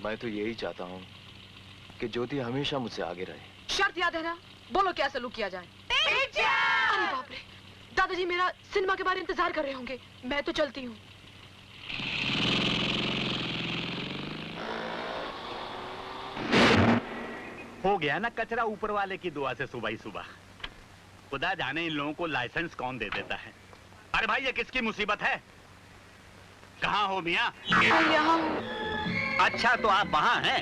मैं तो यही चाहता हूँ कि ज्योति हमेशा मुझसे आगे रहे। शर्त याद है ना? बोलो क्या सलूक किया जाए। अरे बाप रे, दादाजी मेरा सिनेमा के बारे इंतजार कर रहे होंगे। मैं तो चलती हूँ। हो गया ना कचरा ऊपर वाले की दुआ से सुबह ही सुबह। खुदा जाने इन लोगों को लाइसेंस कौन दे देता है। अरे भाई ये किसकी मुसीबत है? कहाँ हो मियाँ? यहाँ। अच्छा तो आप वहाँ हैं।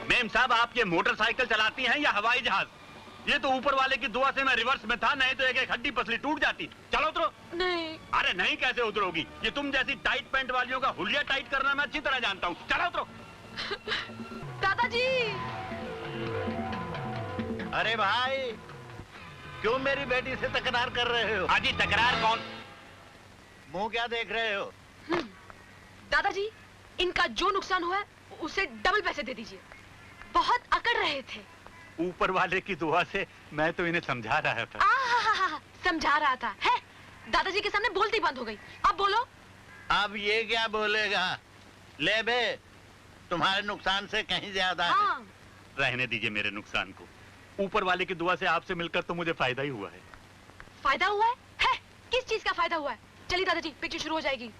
मेम साहब आप ये मोटरसाइकिल चलाती हैं या हवाई जहाज? ये तो ऊपर वाले की दुआ से मैं रिवर्स में था, नहीं तो एक हड्डी पसली टूट जाती। चलो उतरो। नहीं। अरे नहीं कैसे उतरोगी? ये तुम जैसी टाइट पैंट वालियों का हुलिया टाइट करना मैं अच्छी तरह जानता हूँ। चलो उतरो। दादाजी। अरे भाई क्यों मेरी बेटी से तकरार कर रहे हो? अजी तकरार कौन? मुंह क्या देख रहे हो? दादाजी इनका जो नुकसान हुआ है उसे डबल पैसे दे दीजिए। बहुत अकड़ रहे थे। ऊपर वाले की दुआ से मैं तो इन्हें समझा रहा था। समझा रहा था है? दादाजी के सामने बोलती बंद हो गई। अब बोलो। अब ये क्या बोलेगा? ले बे, तुम्हारे नुकसान से कहीं ज्यादा है। रहने दीजिए मेरे नुकसान को। ऊपर वाले की दुआ से आपसे मिलकर तो मुझे फायदा ही हुआ है। फायदा हुआ है? किस चीज का फायदा हुआ है? चलिए दादाजी पिक्चर शुरू हो जाएगी।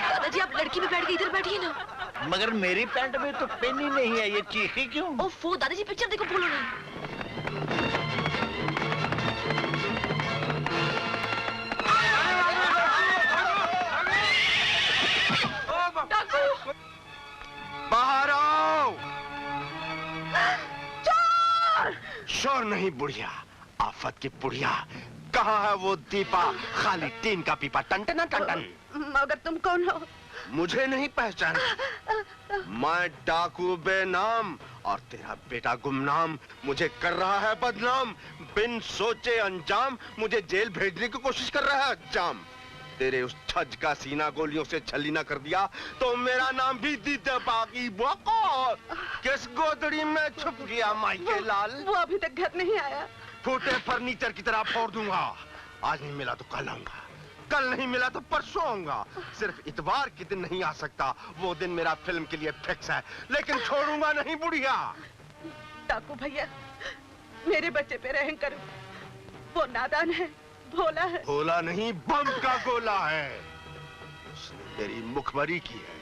दादाजी आप लड़की भी बैठ गई, इधर बैठिए ना। मगर मेरी पैंट में तो पेन ही नहीं है, ये चीखी क्यों? ओफो दादाजी पिक्चर देखो, बोलो नहीं। बाहर आओ। चोर! शोर नहीं बुढ़िया, आफत की बुढ़िया। कहाँ है वो दीपा? खाली टीन का पीपा टन टन टन टन। मगर तुम कौन हो? मुझे नहीं पहचाना? मैं डाकू बेनाम और तेरा बेटा गुमनाम मुझे कर रहा है बदनाम। बिन सोचे अंजाम मुझे जेल भेजने की कोशिश कर रहा है जाम। तेरे उस छज का सीना गोलियों से छलीना कर दिया तो मेरा नाम भी दीदा बागी बको। किस गोदड़ी में छुप गया माइके लाल? वो अभी तक घर नहीं आया। फूटे फर्नीचर की तरह फोड़ दूंगा। आज नहीं मिला तो कल आऊंगा, कल नहीं मिला तो परसों आऊंगा। सिर्फ इतवार के दिन नहीं आ सकता, वो दिन मेरा फिल्म के लिए फिक्स है। लेकिन छोड़ूंगा नहीं बुढ़िया। डाकू भैया मेरे बच्चे पे रहम करो, वो नादान है, भोला है। भोला नहीं, बम का गोला है। उसने मेरी मुखबरी की है।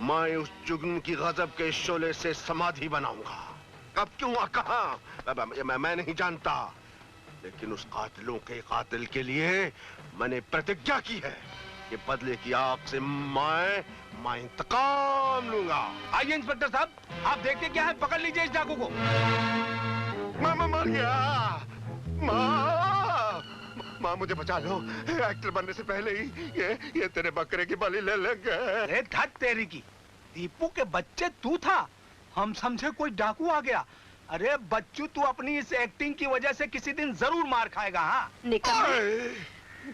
मैं उस जुगन की गजब के शोले से समाधि बनाऊंगा। कब, क्यों और कहां मैं नहीं जानता, लेकिन उस कातिलों के कातिल के लिए मैंने प्रतिज्ञा की है कि बदले की आग से मैं इंतकाम लूंगा। आइए इंस्पेक्टर साहब, आप देखते क्या है, पकड़ लीजिए इस डाकू को। मर गया। माँ मुझे बचा लो। एक्टर बनने से पहले ही ये तेरे बकरे की बलि ले लेंगे। अरे धत तेरी की, दीपू के बच्चे तू था, हम समझे कोई डाकू आ गया। अरे बच्चू तू अपनी इस एक्टिंग की वजह से किसी दिन जरूर मार खाएगा। हाँ निकल,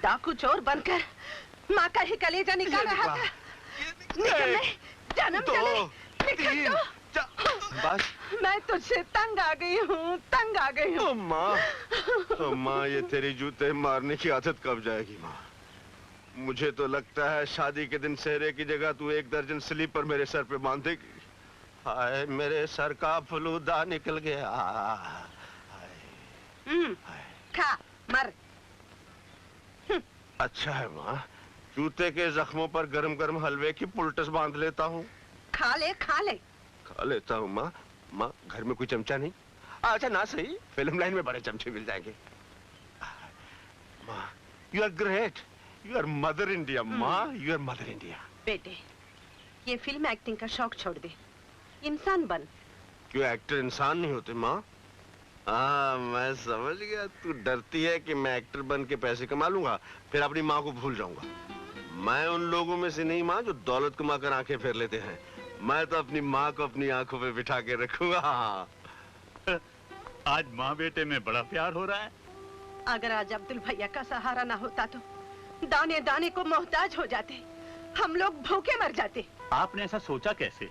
डाकू चोर बनकर माँ का ही कलेजा निकाल रहा था। निकल, जन्म चले, निकल तो। बस मैं तुझसे तंग आ गई हूँ, तंग आ गई हूँ। माँ ये तेरी जूते मारने की आदत कब जाएगी माँ? मुझे तो लगता है शादी के दिन सेहरे की जगह तू 1 दर्जन स्लीपर मेरे सर पे बांध देगी। हाय मेरे सर का फलूदा निकल गया। खा मर। अच्छा है माँ, जूते के जख्मों पर गरम गरम हलवे की पुलटस बांध लेता हूँ। खा ले खा ले। खा लेता हूँ माँ। माँ घर में कोई चमचा नहीं? अच्छा ना सही, फिल्म लाइन में बड़े चमचे मिल जाएंगे। माँ you are great, you are Mother India. माँ यू आर मदर इंडिया। बेटे ये फिल्म एक्टिंग का शौक छोड़ दे, इंसान बन। क्यों एक्टर इंसान नहीं होते माँ? हाँ मैं समझ गया, तू डरती है कि मैं एक्टर बन के पैसे कमा लूंगा फिर अपनी माँ को भूल जाऊंगा। मैं उन लोगों में से नहीं माँ जो दौलत कमाकर आंखें फेर लेते हैं। मैं तो अपनी माँ को अपनी आंखों पे बिठा के रखूंगा। आज माँ बेटे में बड़ा प्यार हो रहा है। अगर आज अब्दुल भैया का सहारा ना होता तो दाने दाने को मोहताज हो जाते, हम लोग भूखे मर जाते। आपने ऐसा सोचा कैसे?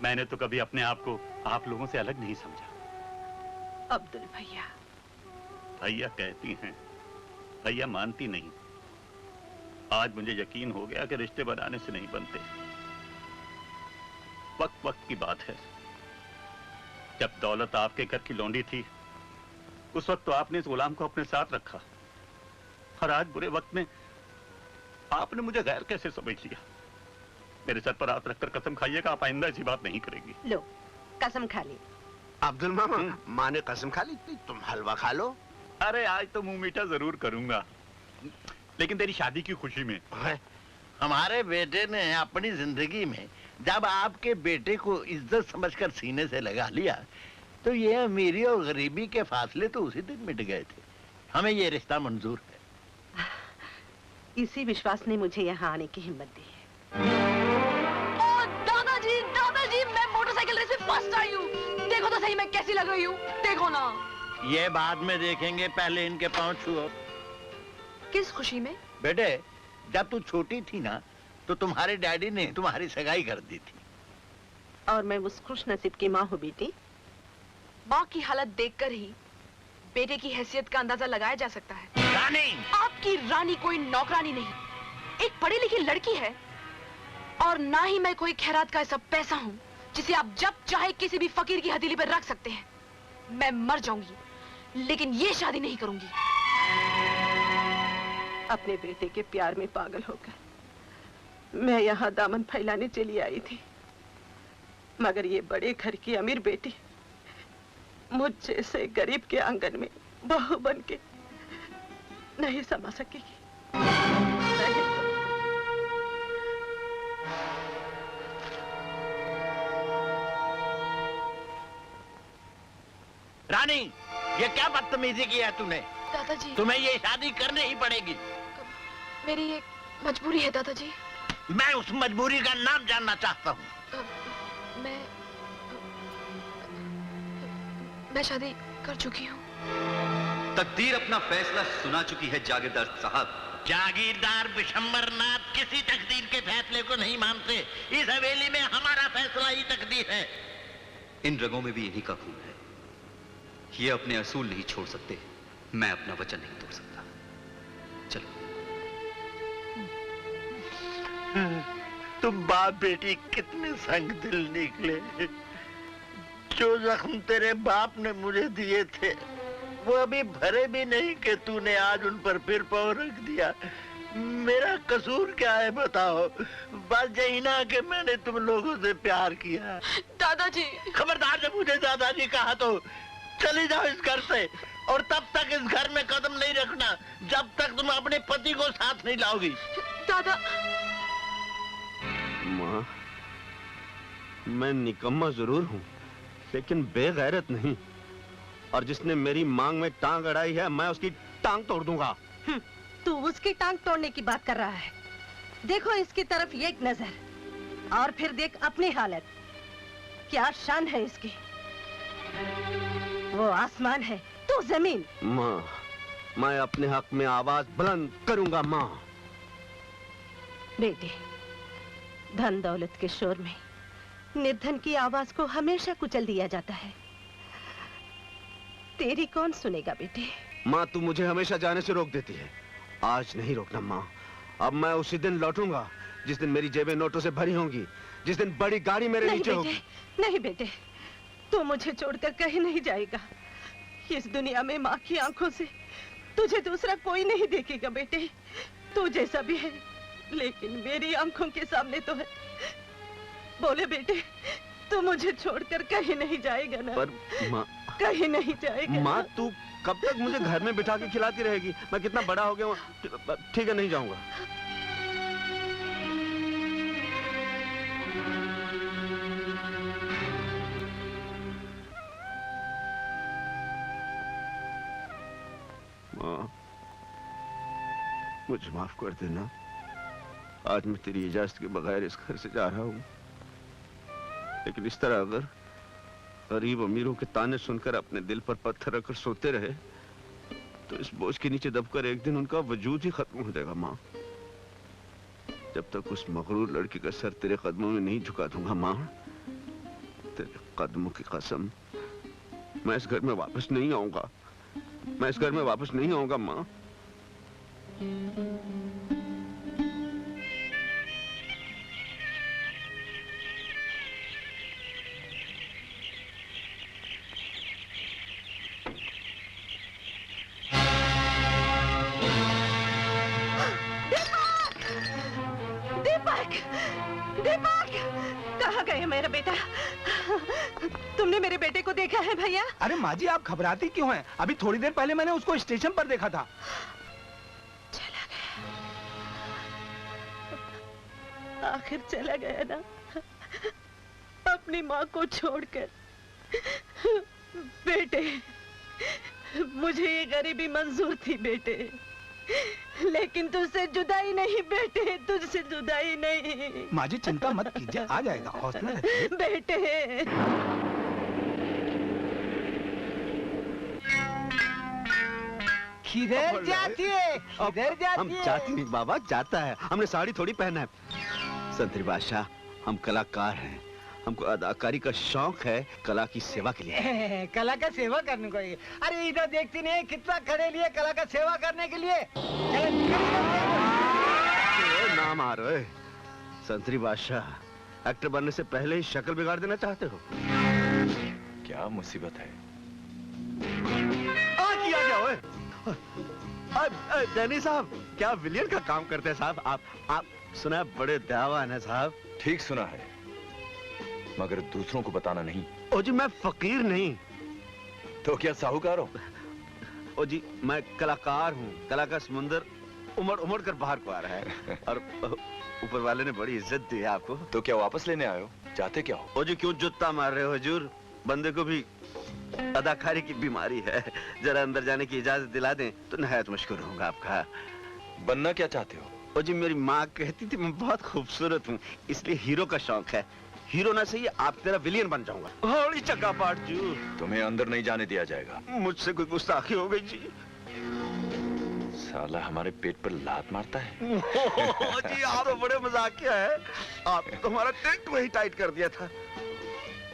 मैंने तो कभी अपने आप को आप लोगों से अलग नहीं समझा। अब्दुल भैया। भैया कहती हैं, भैया मानती नहीं। आज मुझे यकीन हो गया कि रिश्ते बनाने से नहीं बनते। वक्त वक्त की बात है। जब दौलत आपके घर की लौंडी थी, उस वक्त तो आपने इस गुलाम को अपने साथ रखा, और आज बुरे वक्त में आपने मुझे गैर कैसे समझ लिया? मेरे सर पर हाथ रखकर कसम खाइएगा आप आइंदा ऐसी बात नहीं करेंगी। लो कसम खा ली। अब्दुल मामा, माँ ने कसम खा ली, तुम हलवा खा लो। अरे आज तो मुंह मीठा जरूर करूंगा, लेकिन तेरी शादी की खुशी में। हमारे बेटे ने अपनी जिंदगी में जब आपके बेटे को इज्जत समझकर सीने से लगा लिया, तो ये अमीरी और गरीबी के फासले तो उसी दिन मिट गए थे। हमें ये रिश्ता मंजूर है। इसी विश्वास ने मुझे यहाँ आने की हिम्मत दी है। दादाजी, मैं मोटरसाइकिल रेस में फर्स्ट आई हूँ। देखो तो सही मैं कैसी लग रही हूँ, देखो ना। ये बाद में देखेंगे, पहले इनके पाँव छुओ। किस खुशी में? बेटे, जब तू छोटी थी ना, तो तुम्हारे डैडी ने तुम्हारी सगाई कर दी थी। और मैं उस खुश नसीब की माँ हूँ बेटी। माँ की हालत देखकर ही बेटे की हैसियत का अंदाजा लगाया जा सकता है। रानी! आपकी रानी कोई नौकरानी नहीं, एक पढ़ी लिखी लड़की है। और ना ही मैं कोई खैरात का ऐसा पैसा हूँ जिसे आप जब चाहे किसी भी फकीर की हथेली पर रख सकते हैं। मैं मर जाऊंगी, लेकिन ये शादी नहीं करूंगी। अपने बेटे के प्यार में पागल होकर मैं यहाँ दामन फैलाने चली आई थी, मगर ये बड़े घर की अमीर बेटी मुझ जैसे गरीब के आंगन में बहू बन के नहीं समा सकेगी। नहीं। रानी, ये क्या बदतमीजी की है तूने? दादाजी, तुम्हें ये शादी करनी ही पड़ेगी। मेरी एक मजबूरी है दादाजी। मैं उस मजबूरी का नाम जानना चाहता हूँ। मैं शादी कर चुकी हूँ। तकदीर अपना फैसला सुना चुकी है जागीरदार साहब। जागीरदार बिशंबरनाथ किसी तकदीर के फैसले को नहीं मानते। इस हवेली में हमारा फैसला ही तकदीर है। इन रगों में भी इन्हीं का खून है। ये अपने असूल नहीं छोड़ सकते, मैं अपना वचन नहीं तोड़ सकता। चलो। तुम बाप बेटी कितने संग दिल निकले। जो जख्म तेरे बाप ने मुझे दिए थे वो अभी भरे भी नहीं कि तूने आज उन पर फिर पाँव रख दिया। मेरा कसूर क्या है बताओ? बस यही ना कि मैंने तुम लोगों से प्यार किया। दादाजी, खबरदार, जब मुझे दादाजी कहा तो चली जाओ इस घर से, और तब तक इस घर में कदम नहीं रखना जब तक तुम अपने पति को साथ नहीं लाओगी। दादा। माँ, मैं निकम्मा जरूर हूँ, लेकिन बेगैरत नहीं। और जिसने मेरी मांग में टांग अड़ाई है, मैं उसकी टांग तोड़ दूंगा। तू उसकी टांग तोड़ने की बात कर रहा है। देखो इसकी तरफ एक नजर, और फिर देख अपनी हालत। क्या शान है इसकी। वो आसमान है, तू जमीन। माँ, मैं अपने हक में आवाज बुलंद करूंगा। माँ। बेटे, धन दौलत के शोर में निर्धन की आवाज को हमेशा कुचल दिया जाता है। तेरी कौन सुनेगा बेटे? माँ, तू मुझे हमेशा जाने से रोक देती है। आज नहीं रोकना माँ। अब मैं उसी दिन लौटूंगा जिस दिन मेरी जेबें नोटों से भरी होंगी, जिस दिन बड़ी गाड़ी मेरे नीचे होगी। नहीं बेटे, तू मुझे छोड़कर कहीं नहीं जाएगा। इस दुनिया में माँ की आंखों से तुझे दूसरा कोई नहीं देखेगा बेटे। तू जैसा भी है, लेकिन मेरी आंखों के सामने तो है। बोले बेटे, तू मुझे छोड़कर कहीं नहीं जाएगा ना? पर माँ, कहीं नहीं जाएगा। माँ, तू कब तक मुझे घर में बिठा के खिलाती रहेगी? मैं कितना बड़ा हो गया हूँ। ठीक है, नहीं जाऊंगा। माँ, मुझे माफ कर देना। आज मैं तेरी इजाजत के बगैर इस घर से जा रहा हूँ, लेकिन इस तरह अगर गरीब अमीरों के ताने सुनकर अपने दिल पर पत्थर रखकर सोते रहे तो इस बोझ के नीचे दबकर एक दिन उनका वजूद ही खत्म हो जाएगा। माँ, जब तक उस मगरूर लड़की का सर तेरे कदमों में नहीं झुका दूंगा माँ, तेरे कदमों की कसम मैं इस घर में वापस नहीं आऊंगा। मैं इस घर में वापस नहीं आऊंगा माँ। दीपक! दीपक! कहाँ गए मेरा बेटा? तुमने मेरे बेटे को देखा है भैया? अरे माँ जी, आप घबराती क्यों हैं? अभी थोड़ी देर पहले मैंने उसको स्टेशन पर देखा था। चला गया। आखिर चला गया ना, अपनी माँ को छोड़कर। बेटे, मुझे ये गरीबी मंजूर थी बेटे, लेकिन तुझसे जुदाई नहीं बेटे, तुझसे जुदाई नहीं। माँ जी चिंता मत कीजिए, आ जाएगा, हौसला रखिए। बेटे, किधर जाती है? किधर जाती हम है? जाती नहीं बाबा, जाता है। हमने साड़ी थोड़ी पहना है। संतरी बादशाह, हम कलाकार हैं। हमको अदाकारी का शौक है, कला की सेवा के लिए। कला का सेवा करने को। अरे इधर देखती नहीं कितना खड़े लिए कला का सेवा करने के लिए। ना मारो संतरी बादशाह, एक्टर बनने से पहले ही शक्ल बिगाड़ देना चाहते हो? क्या मुसीबत है? किया क्या ओए? डैनी साहब, क्या विलियन का काम करते हैं साहब? आप सुना बड़े दयावान है साहब। ठीक सुना है, मगर दूसरों को बताना नहीं। ओ जी, मैं फकीर नहीं। तो क्या साहूकार हो? ओ जी, मैं कलाकार हूँ। कला का समुंदर उमड़ उमड़ कर बाहर को आ रहा है और ऊपर वाले ने बड़ी इज्जत दी है आपको। तो क्या वापस लेने आए हो? चाहते क्या हो? ओ जी, क्यों जुत्ता मार रहे हो हुजूर? बंदे को भी अदाकारी की बीमारी है। जरा अंदर जाने की इजाजत दिला दें तो नहायत मशकूर होगा आपका। बनना क्या चाहते हो? ओ जी, मेरी माँ कहती थी मैं बहुत खूबसूरत हूँ, इसलिए हीरो का शौक है। हीरो ना सही, आप तेरा विलियन बन जाऊंगा। होली चक्का पाट जू। तुम्हें अंदर नहीं जाने दिया जाएगा। मुझसे कोई गुस्ताखी हो गई जी। साला हमारे पेट पर लात मारता है। जी, आप तो बड़े मजाकिया है। आप तो हमारा टेंट वही टाइट कर दिया था।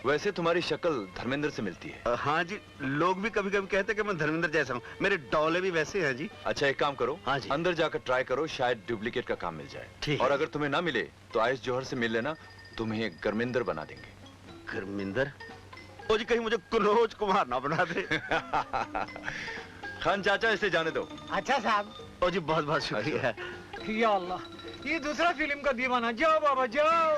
वैसे तुम्हारी शक्ल धर्मेंद्र से मिलती है। हाँ जी, लोग भी कभी कभी कहते हैं कि मैं धर्मेंद्र जैसा हूँ। मेरे डौले भी वैसे हैं जी। अच्छा, एक काम करो। हाँ जी। अंदर जाकर ट्राई करो, शायद डुप्लीकेट का काम मिल जाए। ठीक और है। अगर तुम्हें ना मिले तो आयुष जौहर से मिल लेना, तुम्हें गर्मेंद्र बना देंगे। गर्मिंदर? ओ जी, कहीं मुझे कुनोज कुमार ना बना दे। खान चाचा, इसे जाने दो। अच्छा साहब। ओ जी, बहुत बहुत शुक्रिया। या अल्लाह, ये दूसरा फिल्म का दीवाना। जाओ बाबा जाओ।